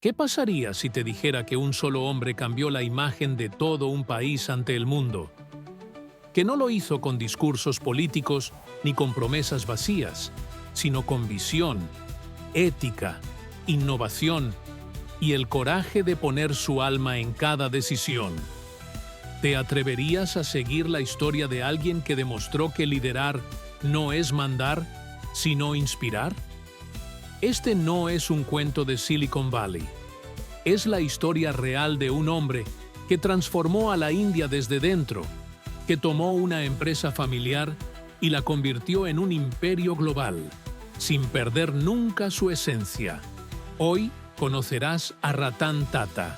¿Qué pasaría si te dijera que un solo hombre cambió la imagen de todo un país ante el mundo? Que no lo hizo con discursos políticos ni con promesas vacías, sino con visión, ética, innovación y el coraje de poner su alma en cada decisión. ¿Te atreverías a seguir la historia de alguien que demostró que liderar no es mandar, sino inspirar? Este no es un cuento de Silicon Valley. Es la historia real de un hombre que transformó a la India desde dentro, que tomó una empresa familiar y la convirtió en un imperio global, sin perder nunca su esencia. Hoy conocerás a Ratan Tata,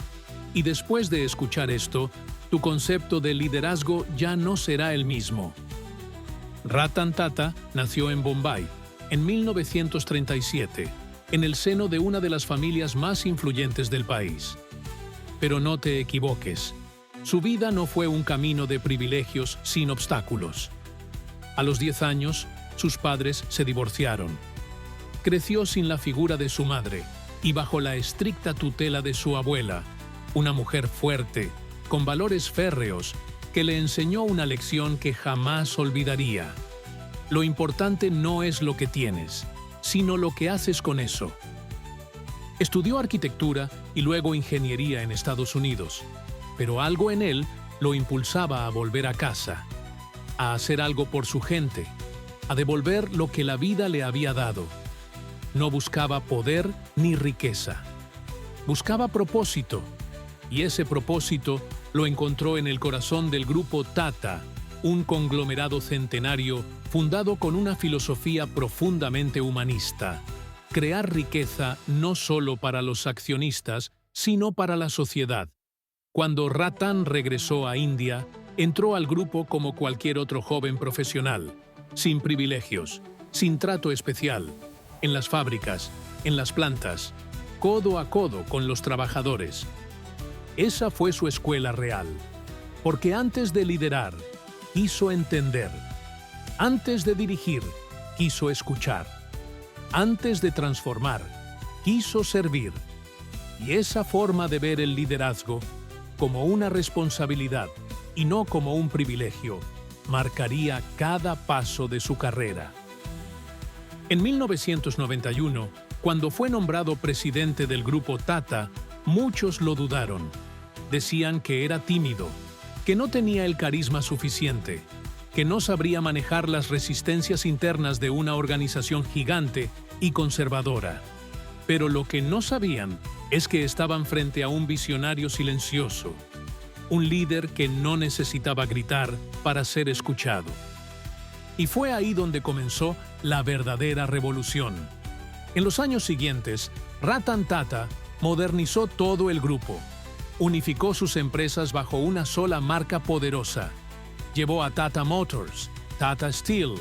y después de escuchar esto, tu concepto de liderazgo ya no será el mismo. Ratan Tata nació en Bombay en 1937, en el seno de una de las familias más influyentes del país. Pero no te equivoques, su vida no fue un camino de privilegios sin obstáculos. A los 10 años, sus padres se divorciaron. Creció sin la figura de su madre y bajo la estricta tutela de su abuela, una mujer fuerte, con valores férreos, que le enseñó una lección que jamás olvidaría. Lo importante no es lo que tienes, sino lo que haces con eso. Estudió arquitectura y luego ingeniería en Estados Unidos, pero algo en él lo impulsaba a volver a casa, a hacer algo por su gente, a devolver lo que la vida le había dado. No buscaba poder ni riqueza. Buscaba propósito, y ese propósito lo encontró en el corazón del grupo Tata, un conglomerado centenario fundado con una filosofía profundamente humanista: crear riqueza no solo para los accionistas, sino para la sociedad. Cuando Ratan regresó a India, entró al grupo como cualquier otro joven profesional, sin privilegios, sin trato especial, en las fábricas, en las plantas, codo a codo con los trabajadores. Esa fue su escuela real, porque antes de liderar, quiso entender. Antes de dirigir, quiso escuchar. Antes de transformar, quiso servir. Y esa forma de ver el liderazgo, como una responsabilidad y no como un privilegio, marcaría cada paso de su carrera. En 1991, cuando fue nombrado presidente del grupo Tata, muchos lo dudaron. Decían que era tímido, que no tenía el carisma suficiente, que no sabría manejar las resistencias internas de una organización gigante y conservadora. Pero lo que no sabían es que estaban frente a un visionario silencioso, un líder que no necesitaba gritar para ser escuchado. Y fue ahí donde comenzó la verdadera revolución. En los años siguientes, Ratan Tata modernizó todo el grupo, unificó sus empresas bajo una sola marca poderosa. Llevó a Tata Motors, Tata Steel,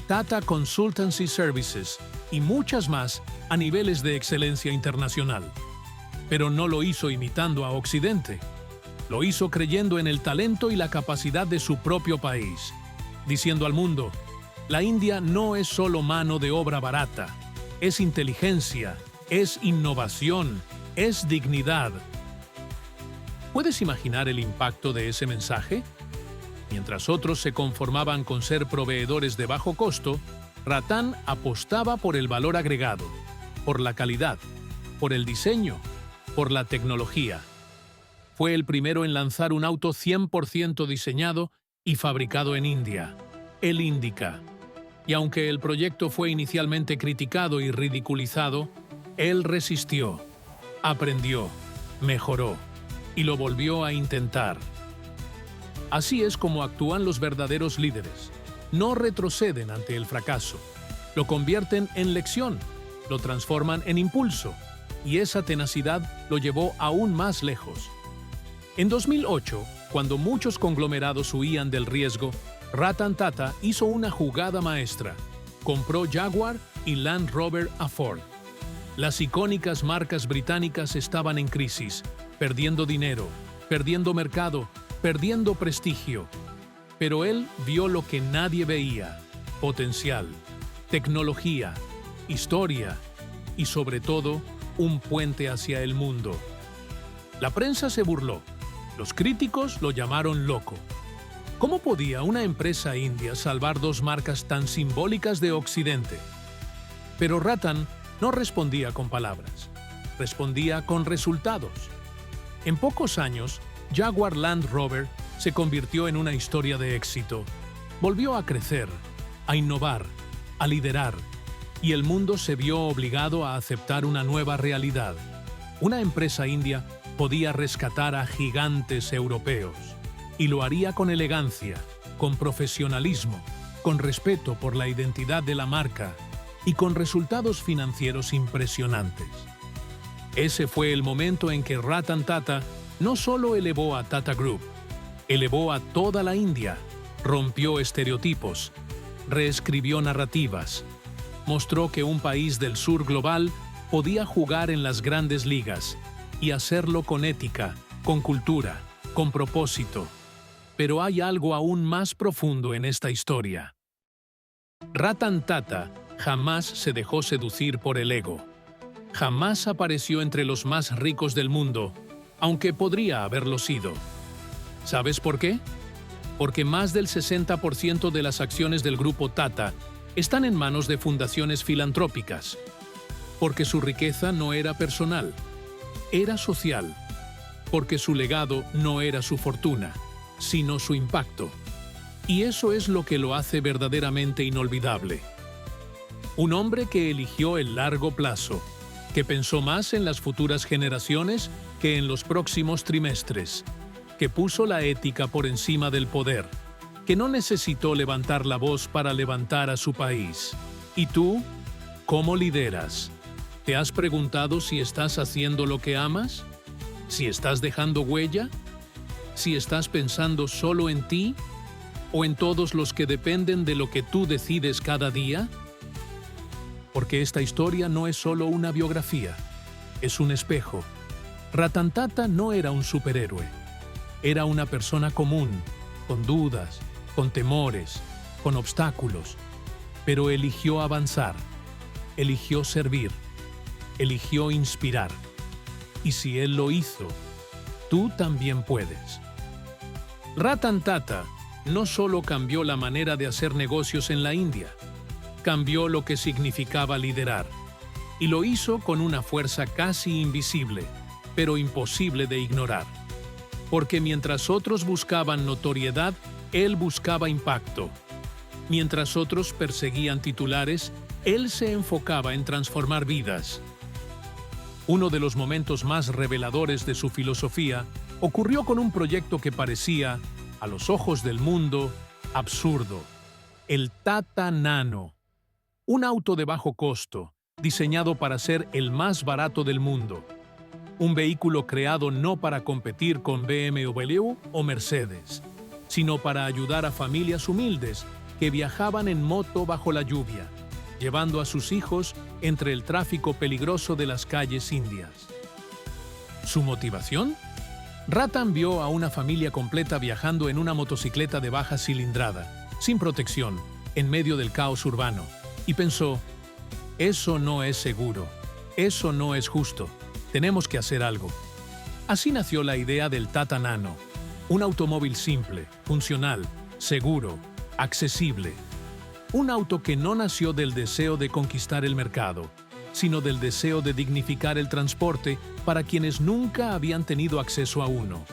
Tata Consultancy Services y muchas más a niveles de excelencia internacional. Pero no lo hizo imitando a Occidente. Lo hizo creyendo en el talento y la capacidad de su propio país, diciendo al mundo: la India no es solo mano de obra barata, es inteligencia, es innovación, es dignidad. ¿Puedes imaginar el impacto de ese mensaje? Mientras otros se conformaban con ser proveedores de bajo costo, Ratan apostaba por el valor agregado, por la calidad, por el diseño, por la tecnología. Fue el primero en lanzar un auto 100% diseñado y fabricado en India, el Indica. Y aunque el proyecto fue inicialmente criticado y ridiculizado, él resistió, aprendió, mejoró y lo volvió a intentar. Así es como actúan los verdaderos líderes. No retroceden ante el fracaso, lo convierten en lección, lo transforman en impulso, y esa tenacidad lo llevó aún más lejos. En 2008, cuando muchos conglomerados huían del riesgo, Ratan Tata hizo una jugada maestra. Compró Jaguar y Land Rover a Ford. Las icónicas marcas británicas estaban en crisis, perdiendo dinero, perdiendo mercado, perdiendo prestigio. Pero él vio lo que nadie veía: potencial, tecnología, historia y, sobre todo, un puente hacia el mundo. La prensa se burló. Los críticos lo llamaron loco. ¿Cómo podía una empresa india salvar dos marcas tan simbólicas de Occidente? Pero Ratan no respondía con palabras, respondía con resultados. En pocos años, Jaguar Land Rover se convirtió en una historia de éxito. Volvió a crecer, a innovar, a liderar, y el mundo se vio obligado a aceptar una nueva realidad. Una empresa india podía rescatar a gigantes europeos, y lo haría con elegancia, con profesionalismo, con respeto por la identidad de la marca y con resultados financieros impresionantes. Ese fue el momento en que Ratan Tata no solo elevó a Tata Group, elevó a toda la India, rompió estereotipos, reescribió narrativas, mostró que un país del sur global podía jugar en las grandes ligas y hacerlo con ética, con cultura, con propósito. Pero hay algo aún más profundo en esta historia. Ratan Tata jamás se dejó seducir por el ego. Jamás apareció entre los más ricos del mundo, aunque podría haberlo sido. ¿Sabes por qué? Porque más del 60% de las acciones del grupo Tata están en manos de fundaciones filantrópicas. Porque su riqueza no era personal, era social. Porque su legado no era su fortuna, sino su impacto. Y eso es lo que lo hace verdaderamente inolvidable. Un hombre que eligió el largo plazo, que pensó más en las futuras generaciones que en los próximos trimestres, que puso la ética por encima del poder, que no necesitó levantar la voz para levantar a su país. ¿Y tú? ¿Cómo lideras? ¿Te has preguntado si estás haciendo lo que amas? ¿Si estás dejando huella? ¿Si estás pensando solo en ti? ¿O en todos los que dependen de lo que tú decides cada día? Porque esta historia no es solo una biografía, es un espejo. Ratan Tata no era un superhéroe, era una persona común, con dudas, con temores, con obstáculos, pero eligió avanzar, eligió servir, eligió inspirar. Y si él lo hizo, tú también puedes. Ratan Tata no solo cambió la manera de hacer negocios en la India, cambió lo que significaba liderar, y lo hizo con una fuerza casi invisible, pero imposible de ignorar. Porque mientras otros buscaban notoriedad, él buscaba impacto. Mientras otros perseguían titulares, él se enfocaba en transformar vidas. Uno de los momentos más reveladores de su filosofía ocurrió con un proyecto que parecía, a los ojos del mundo, absurdo: el Tata Nano. Un auto de bajo costo, diseñado para ser el más barato del mundo. Un vehículo creado no para competir con BMW o Mercedes, sino para ayudar a familias humildes que viajaban en moto bajo la lluvia, llevando a sus hijos entre el tráfico peligroso de las calles indias. ¿Su motivación? Ratan vio a una familia completa viajando en una motocicleta de baja cilindrada, sin protección, en medio del caos urbano, y pensó: eso no es seguro, eso no es justo, tenemos que hacer algo. Así nació la idea del Tata Nano, un automóvil simple, funcional, seguro, accesible. Un auto que no nació del deseo de conquistar el mercado, sino del deseo de dignificar el transporte para quienes nunca habían tenido acceso a uno.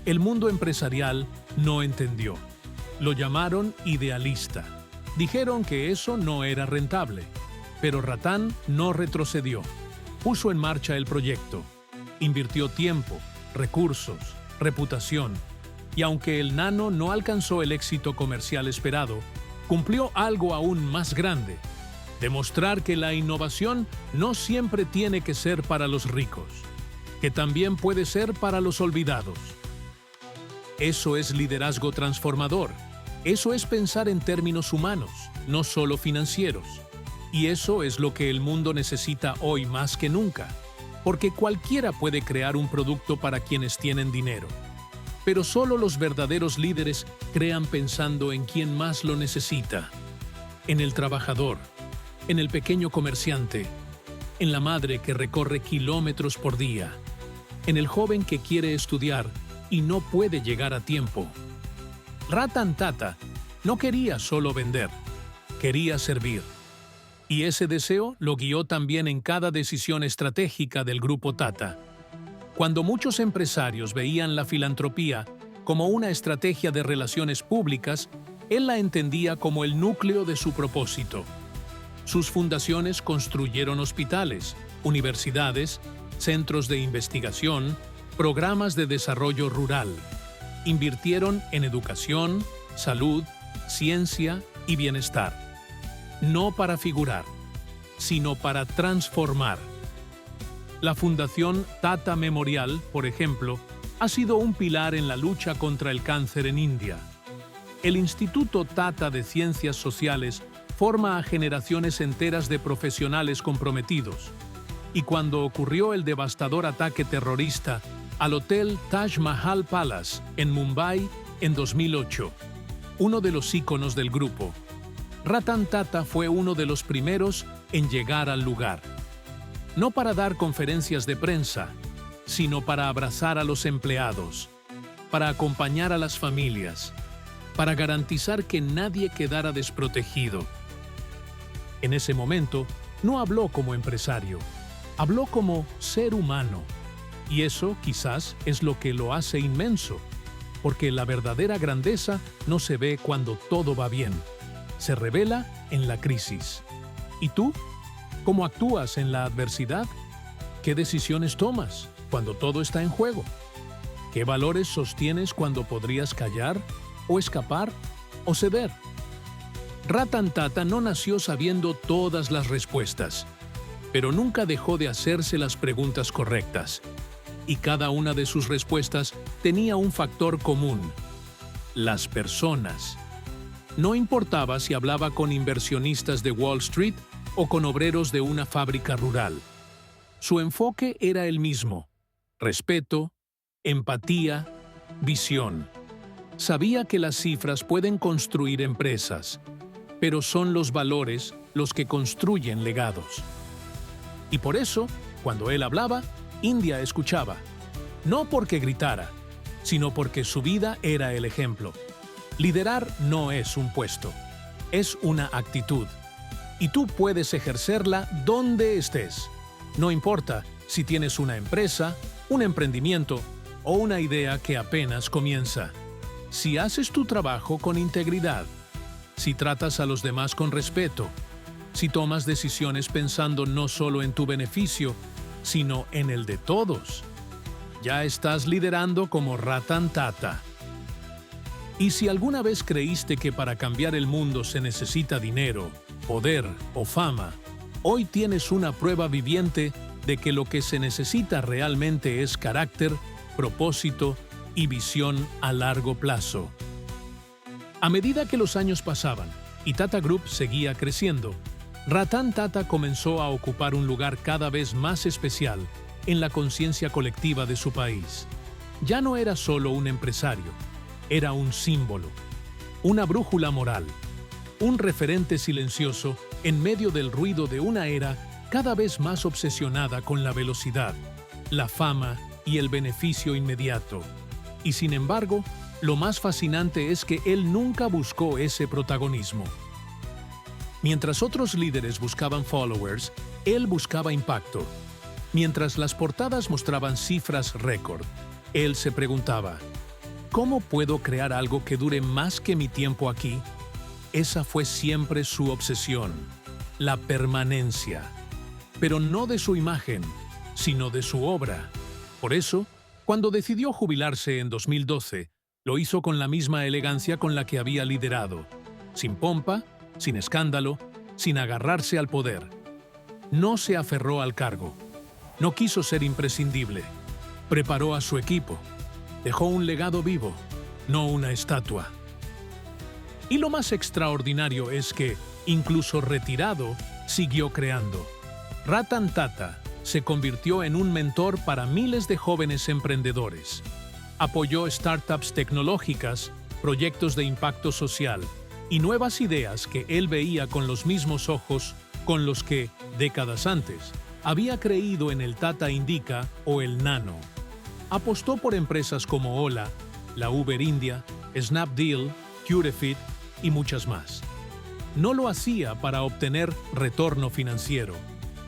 El mundo empresarial no entendió. Lo llamaron idealista. Dijeron que eso no era rentable. Pero Ratan no retrocedió. Puso en marcha el proyecto. Invirtió tiempo, recursos, reputación. Y aunque el Nano no alcanzó el éxito comercial esperado, cumplió algo aún más grande: demostrar que la innovación no siempre tiene que ser para los ricos, que también puede ser para los olvidados. Eso es liderazgo transformador. Eso es pensar en términos humanos, no solo financieros. Y eso es lo que el mundo necesita hoy más que nunca, porque cualquiera puede crear un producto para quienes tienen dinero. Pero solo los verdaderos líderes crean pensando en quien más lo necesita, en el trabajador, en el pequeño comerciante, en la madre que recorre kilómetros por día, en el joven que quiere estudiar y no puede llegar a tiempo. Ratan Tata no quería solo vender, quería servir. Y ese deseo lo guió también en cada decisión estratégica del grupo Tata. Cuando muchos empresarios veían la filantropía como una estrategia de relaciones públicas, él la entendía como el núcleo de su propósito. Sus fundaciones construyeron hospitales, universidades, centros de investigación, programas de desarrollo rural. Invirtieron en educación, salud, ciencia y bienestar. No para figurar, sino para transformar. La Fundación Tata Memorial, por ejemplo, ha sido un pilar en la lucha contra el cáncer en India. El Instituto Tata de Ciencias Sociales forma a generaciones enteras de profesionales comprometidos. Y cuando ocurrió el devastador ataque terrorista al Hotel Taj Mahal Palace en Mumbai en 2008, uno de los íconos del grupo, Ratan Tata fue uno de los primeros en llegar al lugar. No para dar conferencias de prensa, sino para abrazar a los empleados, para acompañar a las familias, para garantizar que nadie quedara desprotegido. En ese momento, no habló como empresario, habló como ser humano. Y eso, quizás, es lo que lo hace inmenso, porque la verdadera grandeza no se ve cuando todo va bien, se revela en la crisis. ¿Y tú? ¿Cómo actúas en la adversidad? ¿Qué decisiones tomas cuando todo está en juego? ¿Qué valores sostienes cuando podrías callar, o escapar, o ceder? Ratan Tata no nació sabiendo todas las respuestas, pero nunca dejó de hacerse las preguntas correctas. Y cada una de sus respuestas tenía un factor común: las personas. No importaba si hablaba con inversionistas de Wall Street o con obreros de una fábrica rural. Su enfoque era el mismo: respeto, empatía, visión. Sabía que las cifras pueden construir empresas, pero son los valores los que construyen legados. Y por eso, cuando él hablaba, India escuchaba, no porque gritara, sino porque su vida era el ejemplo. Liderar no es un puesto, es una actitud. Y tú puedes ejercerla donde estés. No importa si tienes una empresa, un emprendimiento o una idea que apenas comienza. Si haces tu trabajo con integridad, si tratas a los demás con respeto, si tomas decisiones pensando no solo en tu beneficio, sino en el de todos, ya estás liderando como Ratan Tata. Y si alguna vez creíste que para cambiar el mundo se necesita dinero, poder o fama, hoy tienes una prueba viviente de que lo que se necesita realmente es carácter, propósito y visión a largo plazo. A medida que los años pasaban y Tata Group seguía creciendo, Ratan Tata comenzó a ocupar un lugar cada vez más especial en la conciencia colectiva de su país. Ya no era solo un empresario, era un símbolo, una brújula moral, un referente silencioso en medio del ruido de una era cada vez más obsesionada con la velocidad, la fama y el beneficio inmediato. Y sin embargo, lo más fascinante es que él nunca buscó ese protagonismo. Mientras otros líderes buscaban followers, él buscaba impacto. Mientras las portadas mostraban cifras récord, él se preguntaba, ¿cómo puedo crear algo que dure más que mi tiempo aquí? Esa fue siempre su obsesión, la permanencia. Pero no de su imagen, sino de su obra. Por eso, cuando decidió jubilarse en 2012, lo hizo con la misma elegancia con la que había liderado, sin pompa, sin escándalo, sin agarrarse al poder. No se aferró al cargo, no quiso ser imprescindible, preparó a su equipo, dejó un legado vivo, no una estatua. Y lo más extraordinario es que, incluso retirado, siguió creando. Ratan Tata se convirtió en un mentor para miles de jóvenes emprendedores. Apoyó startups tecnológicas, proyectos de impacto social y nuevas ideas que él veía con los mismos ojos con los que, décadas antes, Había creído en el Tata Indica o el Nano. Apostó por empresas como Ola, la Uber India, Snapdeal, Curefit y muchas más. No lo hacía para obtener retorno financiero.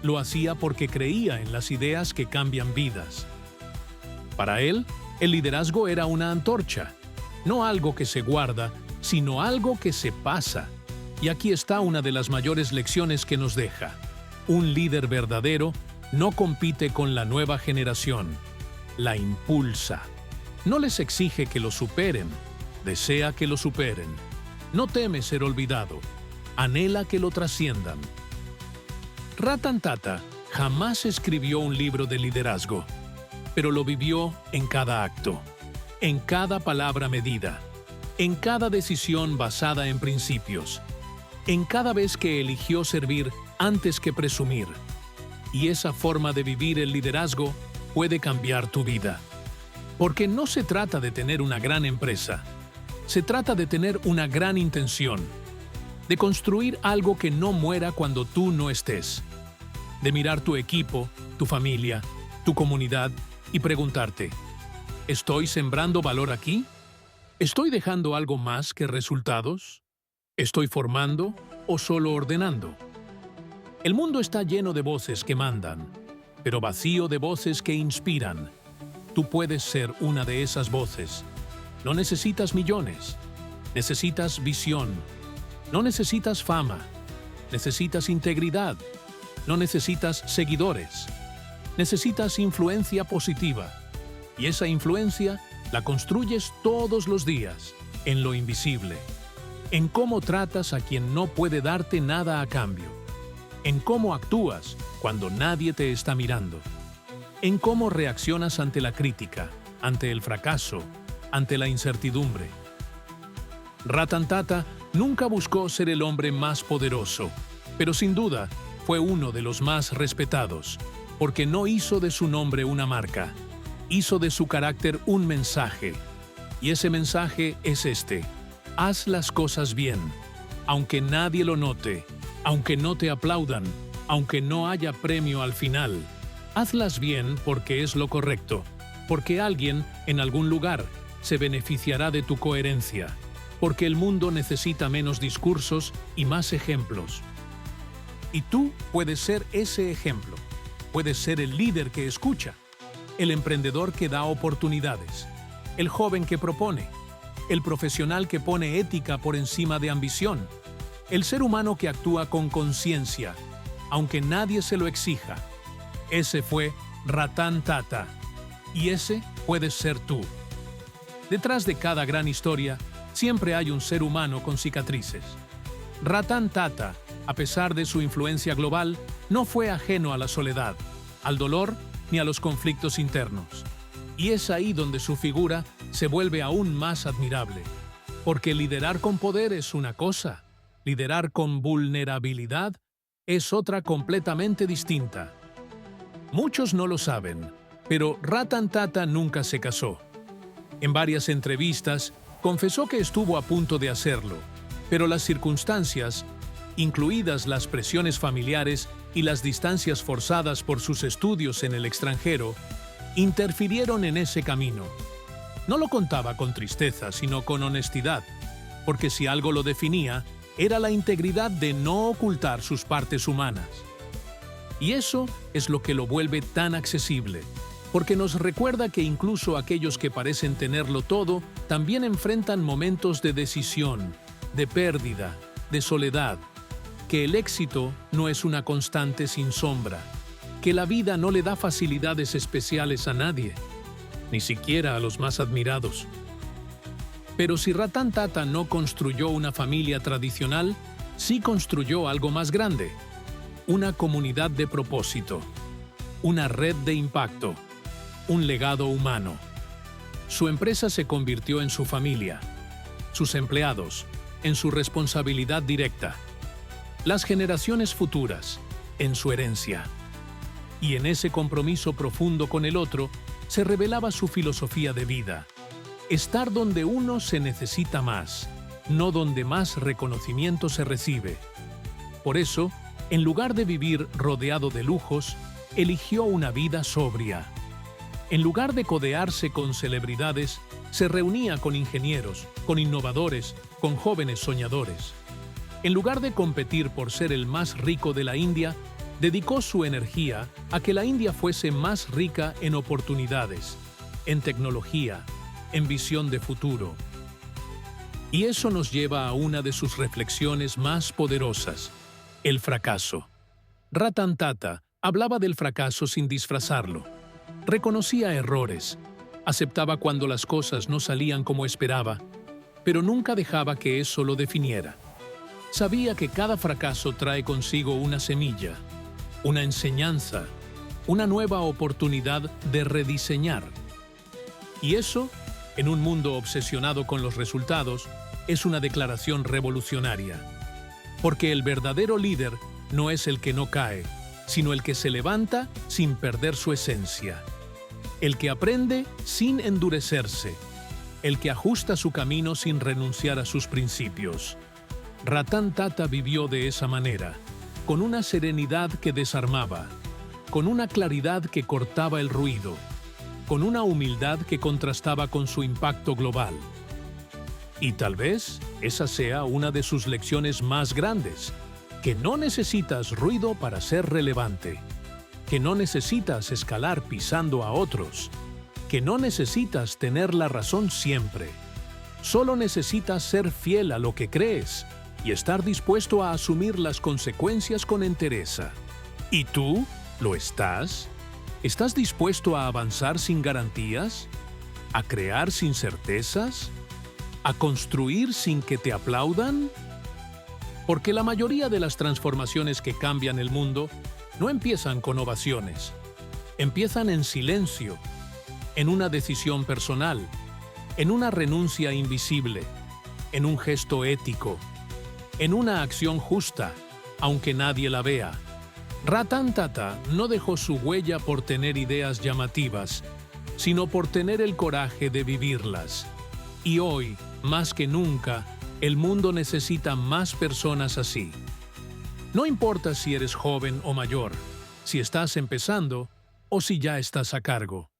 Lo hacía porque creía en las ideas que cambian vidas. Para él, el liderazgo era una antorcha, no algo que se guarda, sino algo que se pasa. Y aquí está una de las mayores lecciones que nos deja. Un líder verdadero no compite con la nueva generación, la impulsa. No les exige que lo superen, desea que lo superen. No teme ser olvidado, anhela que lo trasciendan. Ratan Tata jamás escribió un libro de liderazgo, pero lo vivió en cada acto, en cada palabra medida, en cada decisión basada en principios, en cada vez que eligió servir antes que presumir. Y esa forma de vivir el liderazgo puede cambiar tu vida. Porque no se trata de tener una gran empresa, se trata de tener una gran intención, de construir algo que no muera cuando tú no estés, de mirar tu equipo, tu familia, tu comunidad y preguntarte, ¿estoy sembrando valor aquí? ¿Estoy dejando algo más que resultados? ¿Estoy formando o solo ordenando? El mundo está lleno de voces que mandan, pero vacío de voces que inspiran. Tú puedes ser una de esas voces. No necesitas millones, necesitas visión. No necesitas fama, necesitas integridad. No necesitas seguidores, necesitas influencia positiva. Y esa influencia la construyes todos los días, en lo invisible. En cómo tratas a quien no puede darte nada a cambio. En cómo actúas cuando nadie te está mirando. En cómo reaccionas ante la crítica, ante el fracaso, ante la incertidumbre. Ratan Tata nunca buscó ser el hombre más poderoso, pero sin duda fue uno de los más respetados, porque no hizo de su nombre una marca, hizo de su carácter un mensaje. Y ese mensaje es este: haz las cosas bien, aunque nadie lo note, aunque no te aplaudan, aunque no haya premio al final. Hazlas bien porque es lo correcto, porque alguien, en algún lugar, se beneficiará de tu coherencia, porque el mundo necesita menos discursos y más ejemplos. Y tú puedes ser ese ejemplo. Puedes ser el líder que escucha, el emprendedor que da oportunidades, el joven que propone, el profesional que pone ética por encima de ambición, el ser humano que actúa con conciencia, aunque nadie se lo exija. Ese fue Ratan Tata, y ese puedes ser tú. Detrás de cada gran historia, siempre hay un ser humano con cicatrices. Ratan Tata, a pesar de su influencia global, no fue ajeno a la soledad, al dolor ni a los conflictos internos. Y es ahí donde su figura se vuelve aún más admirable. Porque liderar con poder es una cosa, liderar con vulnerabilidad es otra completamente distinta. Muchos no lo saben, pero Ratan Tata nunca se casó. En varias entrevistas, confesó que estuvo a punto de hacerlo, pero las circunstancias, incluidas las presiones familiares y las distancias forzadas por sus estudios en el extranjero, interfirieron en ese camino. No lo contaba con tristeza, sino con honestidad, porque si algo lo definía, era la integridad de no ocultar sus partes humanas. Y eso es lo que lo vuelve tan accesible, porque nos recuerda que incluso aquellos que parecen tenerlo todo, también enfrentan momentos de decisión, de pérdida, de soledad, que el éxito no es una constante sin sombra, que la vida no le da facilidades especiales a nadie, ni siquiera a los más admirados. Pero si Ratan Tata no construyó una familia tradicional, sí construyó algo más grande, una comunidad de propósito, una red de impacto, un legado humano. Su empresa se convirtió en su familia, sus empleados, en su responsabilidad directa, las generaciones futuras, en su herencia. Y en ese compromiso profundo con el otro, se revelaba su filosofía de vida: estar donde uno se necesita más, no donde más reconocimiento se recibe. Por eso, en lugar de vivir rodeado de lujos, eligió una vida sobria. En lugar de codearse con celebridades, se reunía con ingenieros, con innovadores, con jóvenes soñadores. En lugar de competir por ser el más rico de la India, dedicó su energía a que la India fuese más rica en oportunidades, en tecnología, en visión de futuro. Y eso nos lleva a una de sus reflexiones más poderosas: el fracaso. Ratan Tata hablaba del fracaso sin disfrazarlo. Reconocía errores, aceptaba cuando las cosas no salían como esperaba, pero nunca dejaba que eso lo definiera. Sabía que cada fracaso trae consigo una semilla, una enseñanza, una nueva oportunidad de rediseñar. Y eso, en un mundo obsesionado con los resultados, es una declaración revolucionaria. Porque el verdadero líder no es el que no cae, sino el que se levanta sin perder su esencia. El que aprende sin endurecerse. El que ajusta su camino sin renunciar a sus principios. Ratan Tata vivió de esa manera, con una serenidad que desarmaba, con una claridad que cortaba el ruido, con una humildad que contrastaba con su impacto global. Y tal vez esa sea una de sus lecciones más grandes, que no necesitas ruido para ser relevante, que no necesitas escalar pisando a otros, que no necesitas tener la razón siempre. Solo necesitas ser fiel a lo que crees y estar dispuesto a asumir las consecuencias con entereza. ¿Y tú? ¿Lo estás? ¿Estás dispuesto a avanzar sin garantías? ¿A crear sin certezas? ¿A construir sin que te aplaudan? Porque la mayoría de las transformaciones que cambian el mundo no empiezan con ovaciones. Empiezan en silencio, en una decisión personal, en una renuncia invisible, en un gesto ético, en una acción justa, aunque nadie la vea. Ratan Tata no dejó su huella por tener ideas llamativas, sino por tener el coraje de vivirlas. Y hoy, más que nunca, el mundo necesita más personas así. No importa si eres joven o mayor, si estás empezando o si ya estás a cargo.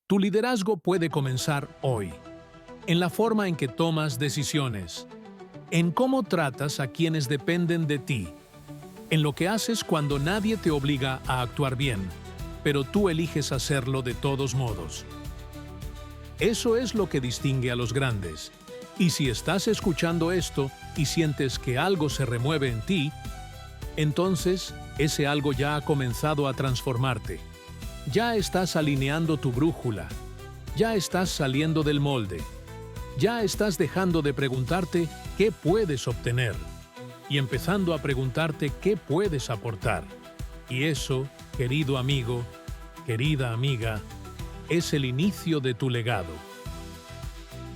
Tu liderazgo puede comenzar hoy, en la forma en que tomas decisiones, en cómo tratas a quienes dependen de ti, en lo que haces cuando nadie te obliga a actuar bien, pero tú eliges hacerlo de todos modos. Eso es lo que distingue a los grandes. Y si estás escuchando esto y sientes que algo se remueve en ti, entonces ese algo ya ha comenzado a transformarte. Ya estás alineando tu brújula. Ya estás saliendo del molde. Ya estás dejando de preguntarte qué puedes obtener y empezando a preguntarte qué puedes aportar. Y eso, querido amigo, querida amiga, es el inicio de tu legado.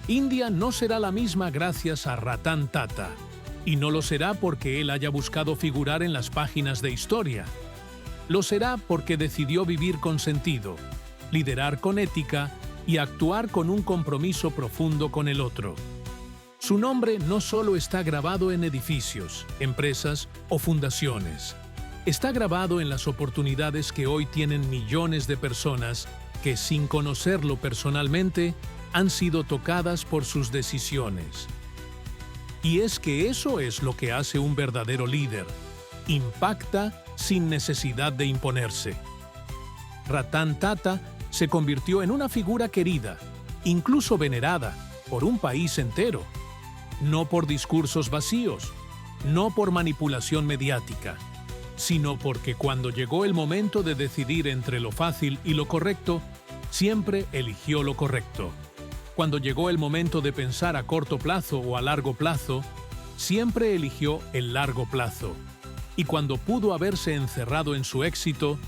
India no será la misma gracias a Ratan Tata, y no lo será porque él haya buscado figurar en las páginas de historia. Lo será porque decidió vivir con sentido, liderar con ética y actuar con un compromiso profundo con el otro. Su nombre no solo está grabado en edificios, empresas o fundaciones. Está grabado en las oportunidades que hoy tienen millones de personas que, sin conocerlo personalmente, han sido tocadas por sus decisiones. Y es que eso es lo que hace un verdadero líder. Impacta sin necesidad de imponerse. Ratan Tata se convirtió en una figura querida, incluso venerada, por un país entero. No por discursos vacíos, no por manipulación mediática, sino porque cuando llegó el momento de decidir entre lo fácil y lo correcto, siempre eligió lo correcto. Cuando llegó el momento de pensar a corto plazo o a largo plazo, siempre eligió el largo plazo. Y cuando pudo haberse encerrado en su éxito,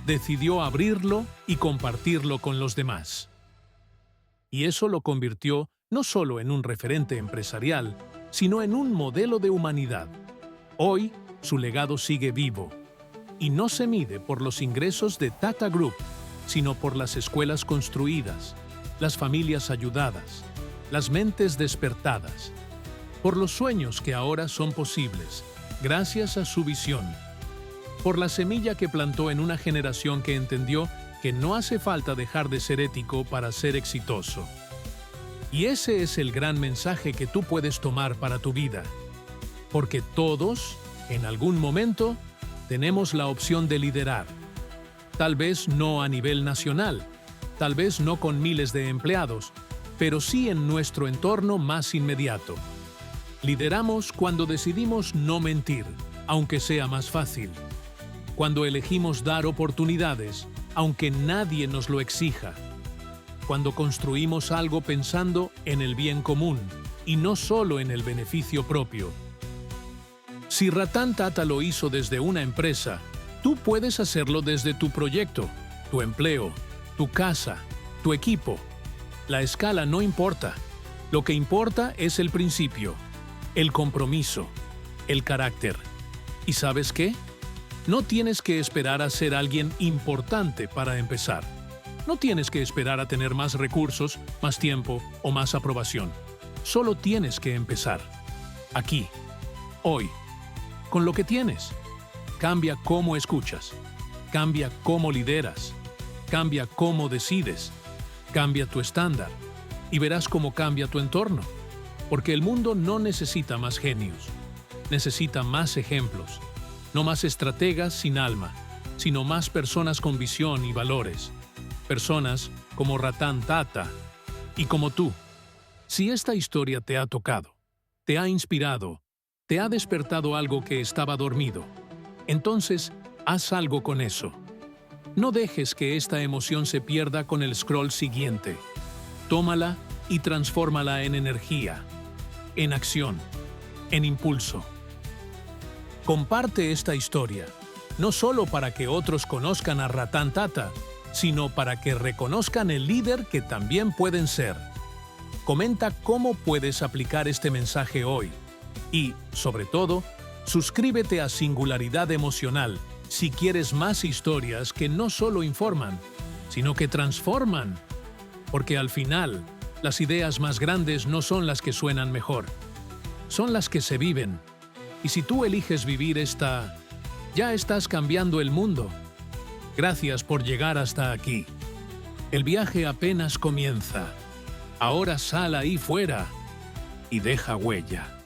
decidió abrirlo y compartirlo con los demás. Y eso lo convirtió no solo en un referente empresarial, sino en un modelo de humanidad. Hoy, su legado sigue vivo, y no se mide por los ingresos de Tata Group, sino por las escuelas construidas, las familias ayudadas, las mentes despertadas, por los sueños que ahora son posibles, gracias a su visión. por la semilla que plantó en una generación que entendió que no hace falta dejar de ser ético para ser exitoso. Y ese es el gran mensaje que tú puedes tomar para tu vida. Porque todos, en algún momento, tenemos la opción de liderar. Tal vez no a nivel nacional, tal vez no con miles de empleados, pero sí en nuestro entorno más inmediato. Lideramos cuando decidimos no mentir, aunque sea más fácil. Cuando elegimos dar oportunidades, aunque nadie nos lo exija. Cuando construimos algo pensando en el bien común y no solo en el beneficio propio. Si Ratan Tata lo hizo desde una empresa, tú puedes hacerlo desde tu proyecto, tu empleo, tu casa, tu equipo. La escala no importa. Lo que importa es el principio, el compromiso, el carácter. ¿Y sabes qué? No tienes que esperar a ser alguien importante para empezar. No tienes que esperar a tener más recursos, más tiempo o más aprobación. Solo tienes que empezar. Aquí, hoy, con lo que tienes. Cambia cómo escuchas. Cambia cómo lideras. Cambia cómo decides. Cambia tu estándar. Y verás cómo cambia tu entorno. Porque el mundo no necesita más genios. Necesita más ejemplos. No más estrategas sin alma, sino más personas con visión y valores. Personas como Ratan Tata y como tú. Si esta historia te ha tocado, te ha inspirado, te ha despertado algo que estaba dormido, entonces haz algo con eso. No dejes que esta emoción se pierda con el scroll siguiente. Tómala y transfórmala en energía, en acción, en impulso. Comparte esta historia, no solo para que otros conozcan a Ratan Tata, sino para que reconozcan el líder que también pueden ser. Comenta cómo puedes aplicar este mensaje hoy. Y, sobre todo, suscríbete a Singularidad Emocional si quieres más historias que no solo informan, sino que transforman. Porque al final, las ideas más grandes no son las que suenan mejor, son las que se viven. Y si tú eliges vivir esta, ya estás cambiando el mundo. Gracias por llegar hasta aquí. El viaje apenas comienza. Ahora sal ahí fuera y deja huella.